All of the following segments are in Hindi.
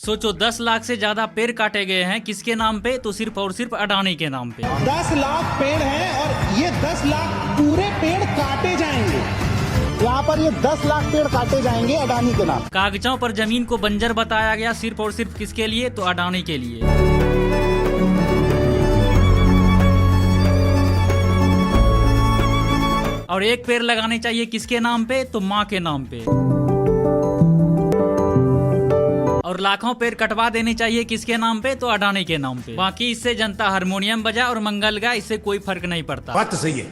सोचो 10 लाख से ज्यादा पेड़ काटे गए हैं, किसके नाम पे? तो सिर्फ और सिर्फ अडानी के नाम पे। 10 लाख पेड़ हैं और ये 10 लाख पूरे पेड़ काटे जाएंगे। यहाँ पर ये 10 लाख पेड़ काटे जाएंगे अडानी के नाम। कागजों पर जमीन को बंजर बताया गया, सिर्फ और सिर्फ किसके लिए? तो अडानी के लिए। और एक पेड़ लगाने चाहिए किसके नाम पे? तो माँ के नाम पे। और लाखों पेड़ कटवा देने चाहिए किसके नाम पे? तो अडानी के नाम पे। बाकी इससे जनता हारमोनियम बजा और मंगल गाए, इससे कोई फर्क नहीं पड़ता। बात तो सही है।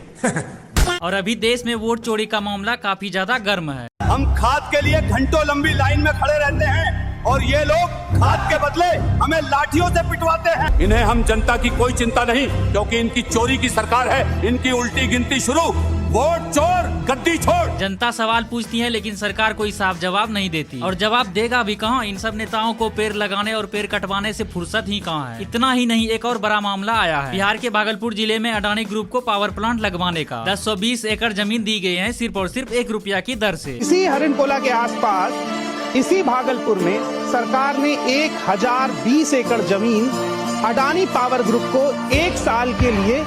और अभी देश में वोट चोरी का मामला काफी ज्यादा गर्म है। हम खाद के लिए घंटों लंबी लाइन में खड़े रहते हैं और ये लोग खाद के बदले हमें लाठियों से पिटवाते हैं। इन्हें हम जनता की कोई चिंता नहीं, क्योंकि इनकी चोरी की सरकार है। इनकी उल्टी गिनती शुरू, वोट चोर गद्दी छोड़। जनता सवाल पूछती है लेकिन सरकार कोई साफ जवाब नहीं देती, और जवाब देगा भी कहाँ? इन सब नेताओं को पेड़ लगाने और पेड़ कटवाने से फुर्सत ही कहाँ है। इतना ही नहीं, एक और बड़ा मामला आया है। बिहार के भागलपुर जिले में अडानी ग्रुप को पावर प्लांट लगवाने का 1020 एकड़ जमीन दी गई है, सिर्फ और सिर्फ 1 रुपया की दर से। इसी हरिणकोला के आसपास इसी भागलपुर में सरकार ने 1020 एकड़ जमीन अडानी पावर ग्रुप को 1 साल के लिए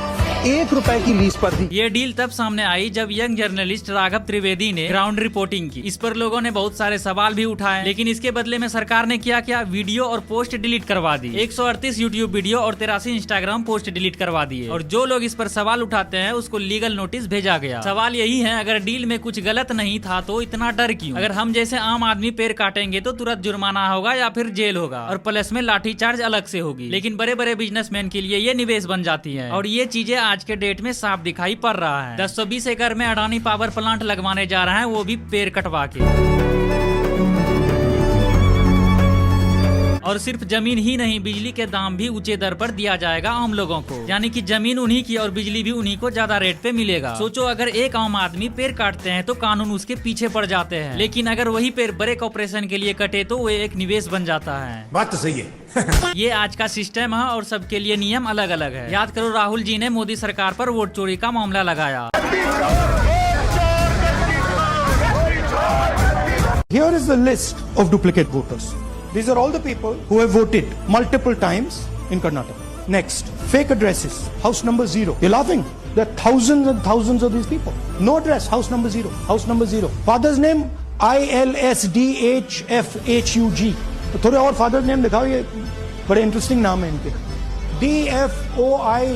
1 रुपए की लीज पर दी। ये डील तब सामने आई जब यंग जर्नलिस्ट राघव त्रिवेदी ने ग्राउंड रिपोर्टिंग की। इस पर लोगों ने बहुत सारे सवाल भी उठाए, लेकिन इसके बदले में सरकार ने क्या वीडियो और पोस्ट डिलीट करवा दी। 138 यूट्यूब वीडियो और 83 इंस्टाग्राम पोस्ट डिलीट करवा दिए। और जो लोग इस पर सवाल उठाते हैं उसको लीगल नोटिस भेजा गया। सवाल यही है, अगर डील में कुछ गलत नहीं था तो इतना डर क्यों? अगर हम जैसे आम आदमी पेड़ काटेंगे तो तुरंत जुर्माना होगा या फिर जेल होगा, और प्लस में लाठी चार्ज अलग से होगी। लेकिन बड़े बड़े बिजनेसमैन के लिए ये निवेश बन जाती है, और ये चीजें आज के डेट में साफ दिखाई पड़ रहा है। 1020 एकड़ में अडानी पावर प्लांट लगवाने जा रहे हैं, वो भी पेड़ कटवा के। और सिर्फ जमीन ही नहीं, बिजली के दाम भी ऊंचे दर पर दिया जाएगा आम लोगों को, यानी कि जमीन उन्हीं की और बिजली भी उन्हीं को ज्यादा रेट पे मिलेगा। सोचो, अगर एक आम आदमी पेड़ काटते हैं तो कानून उसके पीछे पड़ जाते हैं, लेकिन अगर वही पेड़ बड़े कॉर्पोरेशन के लिए कटे तो वो एक निवेश बन जाता है। बात तो सही है। ये आज का सिस्टम है और सबके लिए नियम अलग अलग है। याद करो, राहुल जी ने मोदी सरकार पर वोट चोरी का मामला लगाया। Here is the list of duplicate voters. These are all the people who have voted multiple times in Karnataka. Next, fake addresses. House number 0. You're laughing? There are thousands and thousands of these people. No address. House number 0. House number 0. Father's name ILSDHFHUG. तो थोड़े और फादर नेम दिखाओ, ये बड़े इंटरेस्टिंग नाम है इनके। DFOIGOIDF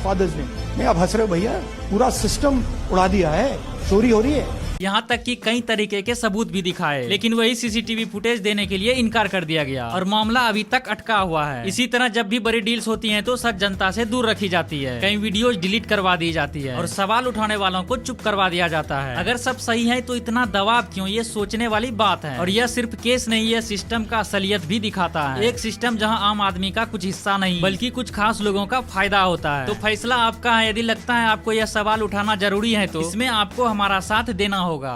father's name. नहीं, आप हंस रहे हो भैया, पूरा सिस्टम उड़ा दिया है, चोरी हो रही है। यहाँ तक कि कई तरीके के सबूत भी दिखाए, लेकिन वही सीसीटीवी फुटेज देने के लिए इनकार कर दिया गया, और मामला अभी तक अटका हुआ है। इसी तरह जब भी बड़ी डील्स होती हैं तो सच जनता से दूर रखी जाती है, कई वीडियोस डिलीट करवा दी जाती है, और सवाल उठाने वालों को चुप करवा दिया जाता है। अगर सब सही है तो इतना दबाव क्यों? ये सोचने वाली बात है। और यह सिर्फ केस नहीं, यह सिस्टम का असलियत भी दिखाता है। एक सिस्टम जहाँ आम आदमी का कुछ हिस्सा नहीं बल्कि कुछ खास लोगों का फायदा होता है। तो फैसला आपका है। यदि लगता है आपको यह सवाल उठाना जरूरी है तो इसमें आपको हमारा साथ देना होगा।